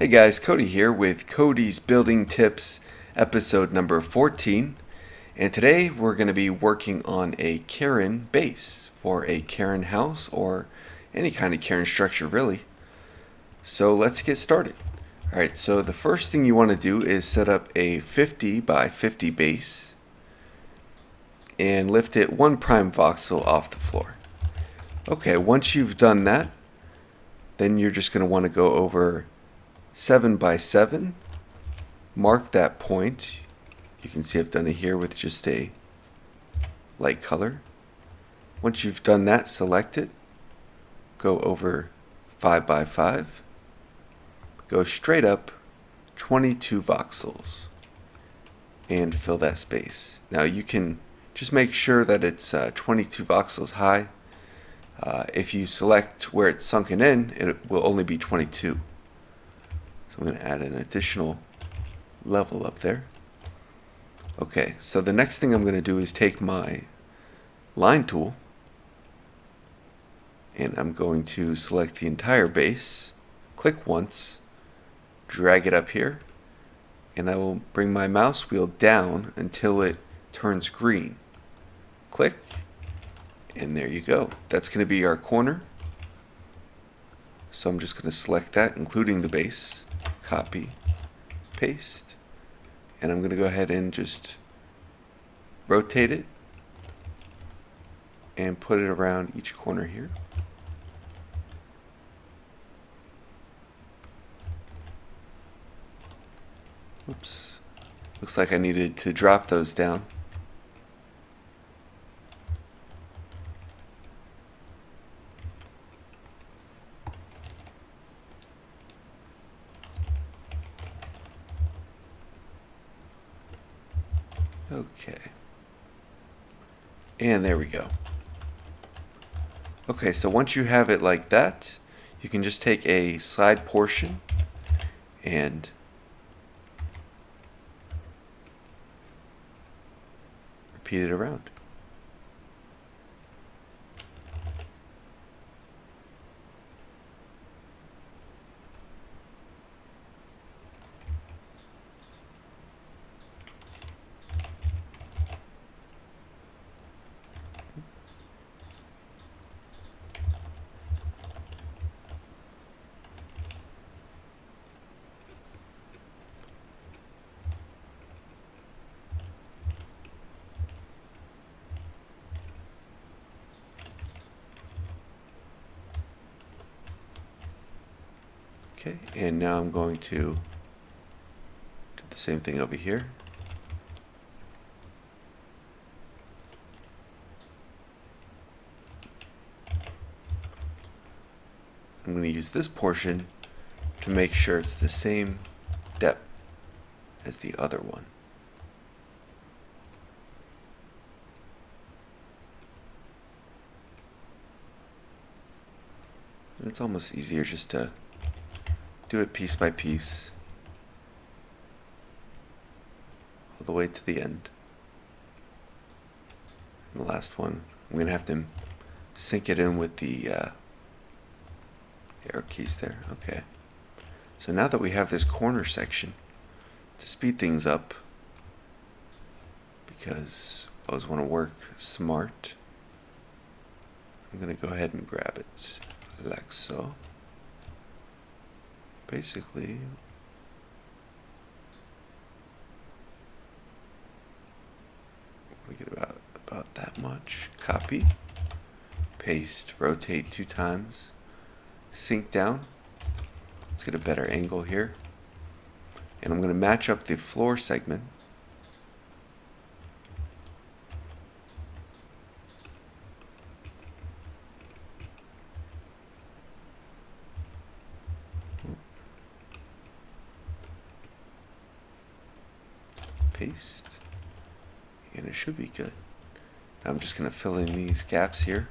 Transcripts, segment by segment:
Hey guys, Kodi here with Kodi's Building Tips, episode number 14. And today we're going to be working on a Kerran base for a Kerran house or any kind of Kerran structure really. So let's get started. Alright, so the first thing you want to do is set up a 50 by 50 base and lift it one prime voxel off the floor. Okay, once you've done that, then you're just going to want to go over 7 by 7, mark that point. You can see I've done it here with just a light color. Once you've done that, select it, go over 5 by 5, go straight up 22 voxels and fill that space. Now you can just make sure that it's 22 voxels high. If you select where it's sunken in, it will only be 22. So I'm going to add an additional level up there. Okay, so the next thing I'm going to do is take my line tool and I'm going to select the entire base, click once, drag it up here, and I will bring my mouse wheel down until it turns green. Click, and there you go. That's going to be our corner. So I'm just going to select that, including the base. Copy, paste, and I'm going to go ahead and just rotate it and put it around each corner here. Oops, looks like I needed to drop those down. Okay, and there we go. Okay, so once you have it like that, you can just take a side portion and repeat it around. Okay, and now I'm going to do the same thing over here. I'm going to use this portion to make sure it's the same depth as the other one. And it's almost easier just to do it piece by piece all the way to the end. And the last one, I'm going to have to sync it in with the arrow keys there. Okay. So now that we have this corner section, to speed things up, because I always want to work smart, I'm going to go ahead and grab it like so. Basically, we get about that much. Copy, paste, rotate 2 times, sync down. Let's get a better angle here, and I'm going to match up the floor segment. Paste, and it should be good. Now I'm just going to fill in these gaps here.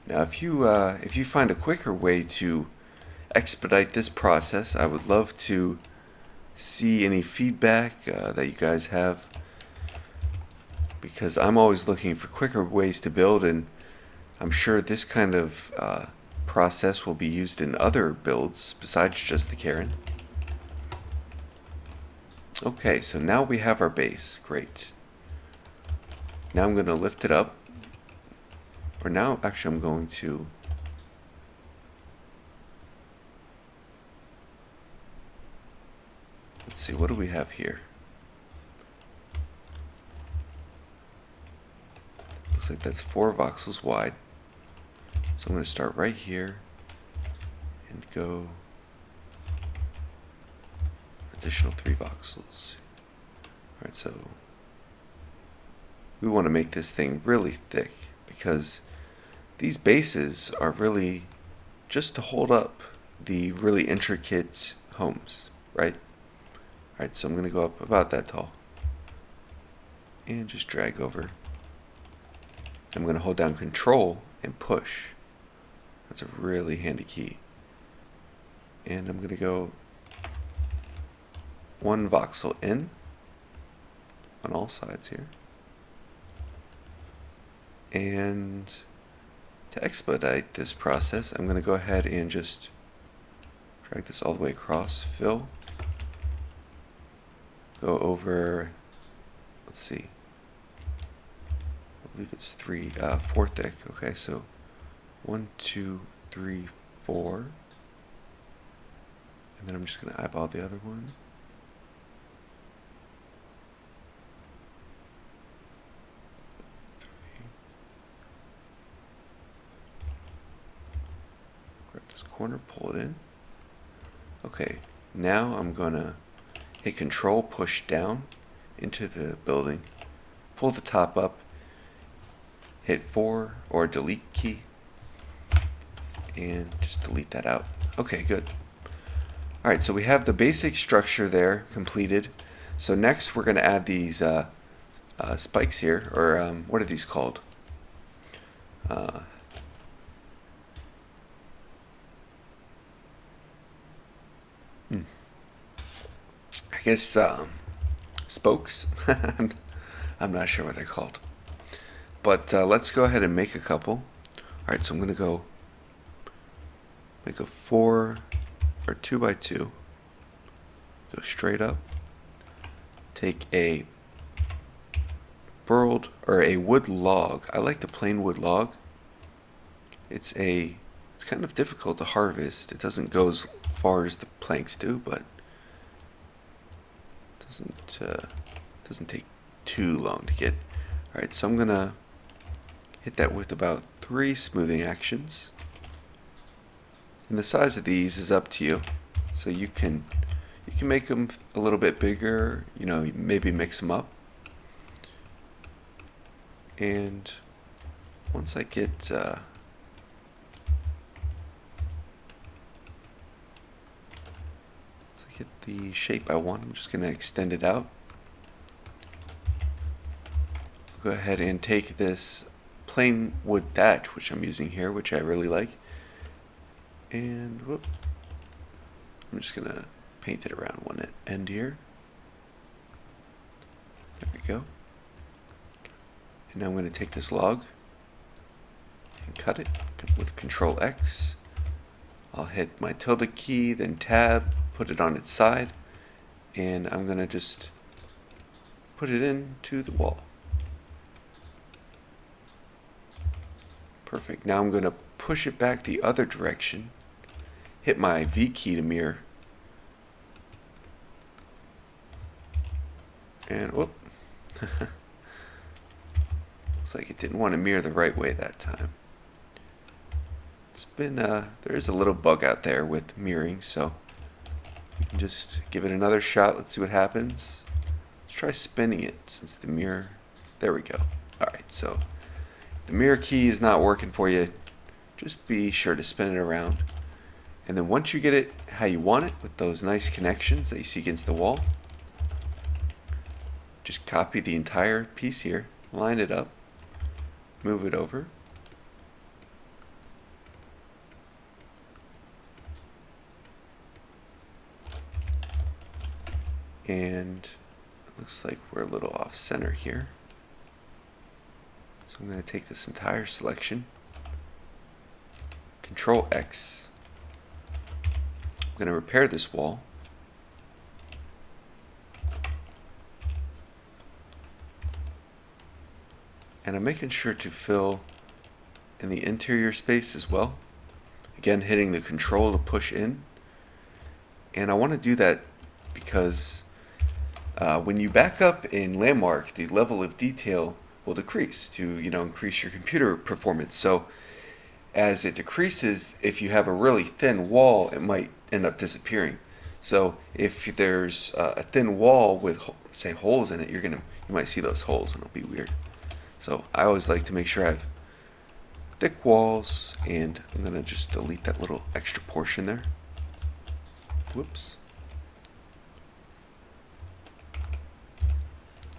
Now if you find a quicker way to expedite this process, I would love to see any feedback that you guys have, because I'm always looking for quicker ways to build, and I'm sure this kind of process will be used in other builds besides just the Kerran. Okay, so now we have our base. Great. Now I'm going to lift it up. Or now, actually, I'm going to... Let's see, what do we have here? Looks like that's 4 voxels wide. So I'm going to start right here and go additional 3 voxels. Alright, so we want to make this thing really thick because these bases are really just to hold up the really intricate homes, right? Alright, so I'm going to go up about that tall and just drag over. I'm going to hold down Control and push. That's a really handy key. And I'm going to go 1 voxel in on all sides here. And to expedite this process, I'm going to go ahead and just drag this all the way across, fill, go over, let's see, I believe it's 4 thick. Okay, so 1, 2, 3, 4, and then I'm just going to eyeball the other one. Grab this corner, pull it in. Okay, now I'm going to hit Control, push down into the building, pull the top up, hit 4 or delete key, and just delete that out. Okay, good. Alright, so we have the basic structure there completed. So next we're going to add these spikes here, or what are these called? I guess spokes. I'm not sure what they're called. But let's go ahead and make a couple. Alright, so I'm going to go make a 4 or 2 by 2. Go straight up. Take a burled or a wood log. I like the plain wood log. It's kind of difficult to harvest. It doesn't go as far as the planks do, but doesn't take too long to get. Alright, so I'm gonna hit that with about 3 smoothing actions. And the size of these is up to you. So you can make them a little bit bigger, you know, maybe mix them up. And once I get the shape I want, I'm just going to extend it out. Go ahead and take this plain wood thatch, which I'm using here, which I really like, and whoop, I'm just going to paint it around one end here. There we go. And now I'm going to take this log and cut it with Control X. I'll hit my tilde key, then tab, put it on its side, and I'm going to just put it into the wall. Perfect. Now I'm going to push it back the other direction, hit my V key to mirror, and whoop. Looks like it didn't want to mirror the right way that time. It's been, there is a little bug out there with mirroring, so you can just give it another shot. Let's see what happens. Let's try spinning it since the mirror, there we go. Alright, so if the mirror key is not working for you, just be sure to spin it around. And then once you get it how you want it, with those nice connections that you see against the wall, just copy the entire piece here, line it up, move it over. And it looks like we're a little off center here. So I'm going to take this entire selection, Control X. I'm going to repair this wall. And I'm making sure to fill in the interior space as well. Again, hitting the control to push in. And I want to do that because when you back up in Landmark, the level of detail will decrease to, increase your computer performance. So as it decreases, if you have a really thin wall, it might end up disappearing. So if there's a thin wall with, say, holes in it, you might see those holes and it'll be weird. So I always like to make sure I have thick walls, and I'm going to just delete that little extra portion there. Whoops.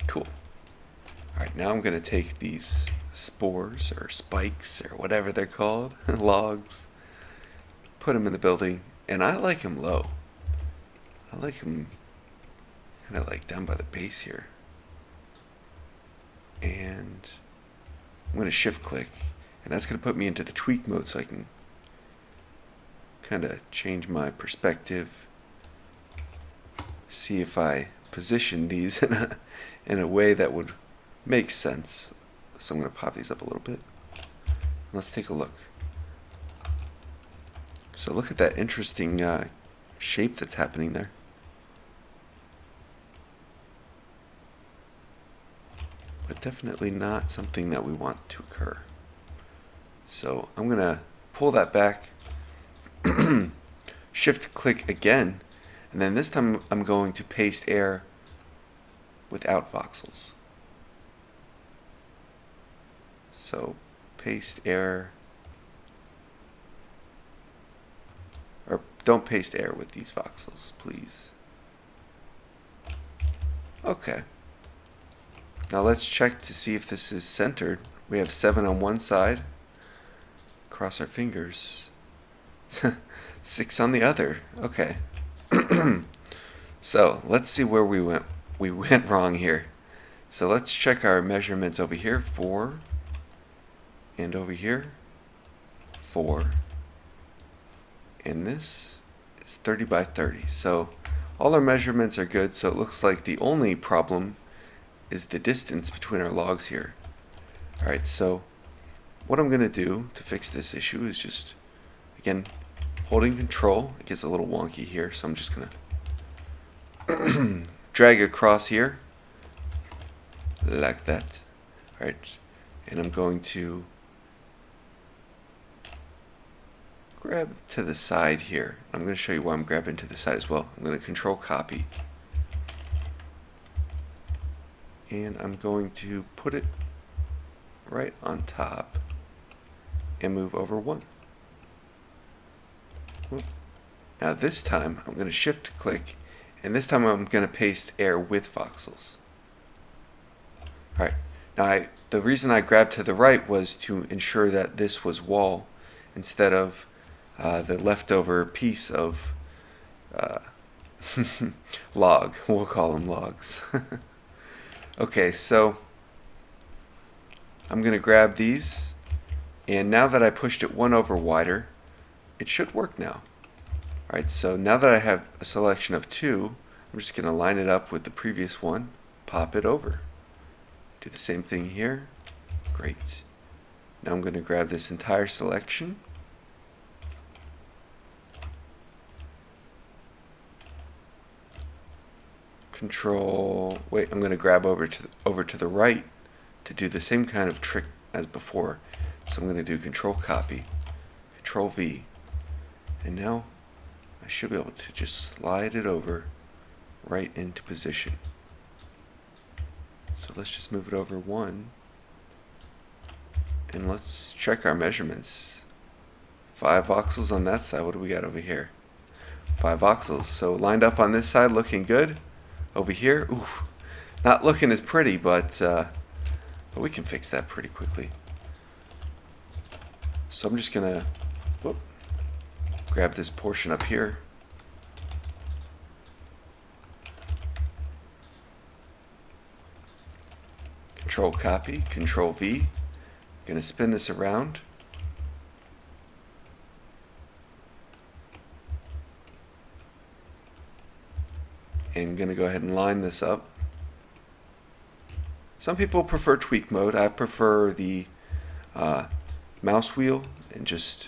Cool. Alright, now I'm going to take these spores or spikes or whatever they're called, logs, put them in the building, and I like them low. I like them kind of like down by the base here. And I'm going to shift click, and that's going to put me into the tweak mode so I can kind of change my perspective, see if I position these in a way that would make sense. So I'm going to pop these up a little bit. Let's take a look. So look at that interesting shape that's happening there. But definitely not something that we want to occur. So I'm going to pull that back, shift click again, and then this time I'm going to paste air without voxels. So paste air, or don't paste air with these voxels, please. Okay. Now let's check to see if this is centered. We have 7 on one side. Cross our fingers. 6 on the other. Okay. So let's see where we went wrong here. So let's check our measurements over here. 4. And over here. 4. And this is 30 by 30. So all our measurements are good. So it looks like the only problem is the distance between our logs here. Alright, so what I'm going to do to fix this issue is just, again, holding control. It gets a little wonky here, so I'm just going to drag across here like that. Alright, and I'm going to grab to the side here. I'm going to show you why I'm grabbing to the side as well. I'm going to control copy. And I'm going to put it right on top and move over 1. Now this time I'm going to shift click, and this time I'm going to paste air with voxels. Alright, now the reason I grabbed to the right was to ensure that this was wall instead of the leftover piece of log. We'll call them logs. Okay, so I'm going to grab these, and now that I pushed it 1 over wider, it should work now. Alright, so now that I have a selection of 2, I'm just going to line it up with the previous one, pop it over. Do the same thing here. Great. Now I'm going to grab this entire selection. I'm going to grab over to the right to do the same kind of trick as before. So I'm going to do control copy, control V, and now I should be able to just slide it over right into position. So let's just move it over 1, and let's check our measurements. 5 voxels on that side. What do we got over here? 5 voxels. So lined up on this side, looking good. Over here, oof, not looking as pretty, but we can fix that pretty quickly. So I'm just gonna grab this portion up here. Control copy, control V. Gonna spin this around. And going to go ahead and line this up. Some people prefer tweak mode. I prefer the mouse wheel and just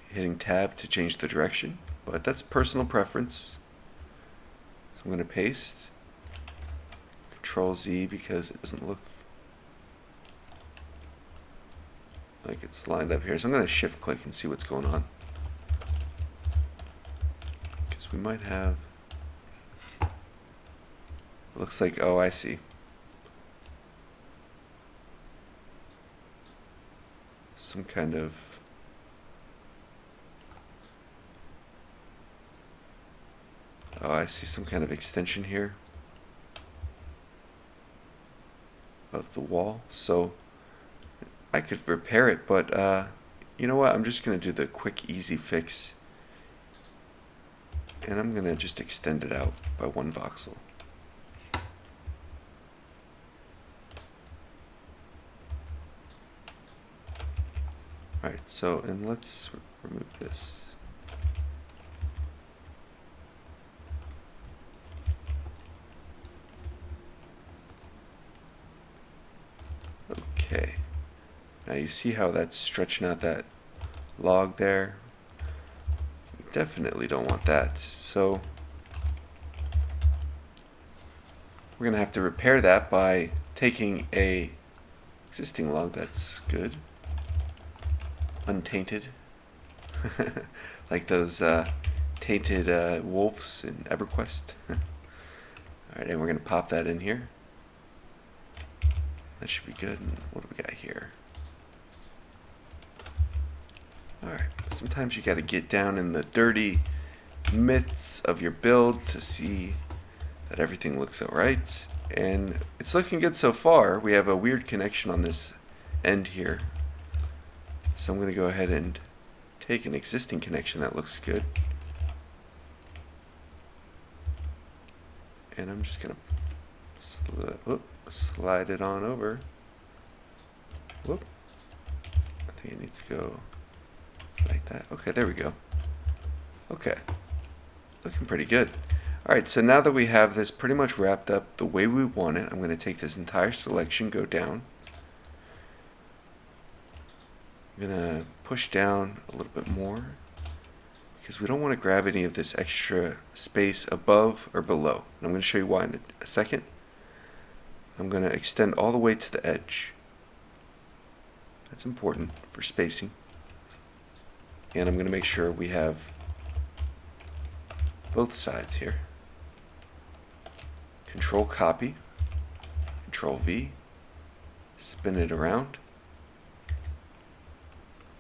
hitting tab to change the direction, but that's personal preference. So I'm going to paste, Control Z because it doesn't look like it's lined up here. So I'm going to shift click and see what's going on, because we might have, it looks like, oh, I see. Some kind of I see some kind of extension here of the wall, so I could repair it, but you know what, I'm just gonna do the quick easy fix, and I'm gonna just extend it out by 1 voxel. Alright, so, and let's remove this. Okay. Now you see how that's stretching out that log there? We definitely don't want that. So, we're going to have to repair that by taking a existing log that's good, untainted, like those tainted wolves in Everquest. Alright, and we're going to pop that in here. That should be good. And what do we got here? Alright, sometimes you got to get down in the dirty midst of your build to see that everything looks alright. And it's looking good so far. We have a weird connection on this end here. So I'm going to go ahead and take an existing connection that looks good. And I'm just going to slide it on over. Whoop. I think it needs to go like that. Okay, there we go. Okay. Looking pretty good. Alright, so now that we have this pretty much wrapped up the way we want it, I'm going to take this entire selection, go down. I'm going to push down a little bit more because we don't want to grab any of this extra space above or below. And I'm going to show you why in a second. I'm going to extend all the way to the edge. That's important for spacing. And I'm going to make sure we have both sides here. Control copy, Control V, spin it around,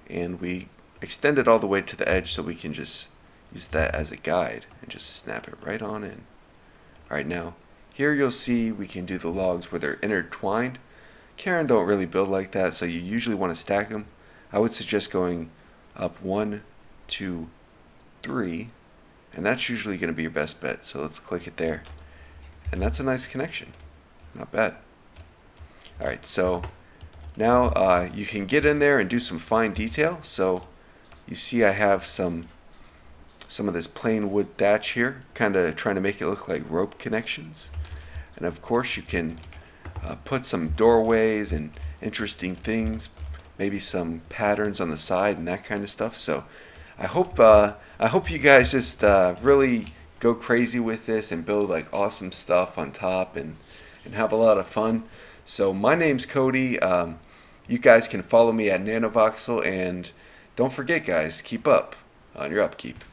and we extend it all the way to the edge so we can just use that as a guide and just snap it right on in. Alright, now here you'll see we can do the logs where they're intertwined. Kerran don't really build like that, so you usually want to stack them. I would suggest going up 1, 2, 3, and that's usually going to be your best bet. So let's click it there. And that's a nice connection. Not bad. Alright, so now you can get in there and do some fine detail. So you see I have some of this plain wood thatch here, kind of trying to make it look like rope connections. And of course you can put some doorways and interesting things, maybe some patterns on the side and that kind of stuff. So I hope you guys just really go crazy with this and build like awesome stuff on top and have a lot of fun. So my name's Kodi. You guys can follow me at Nanovoxel, and don't forget guys, keep up on your upkeep.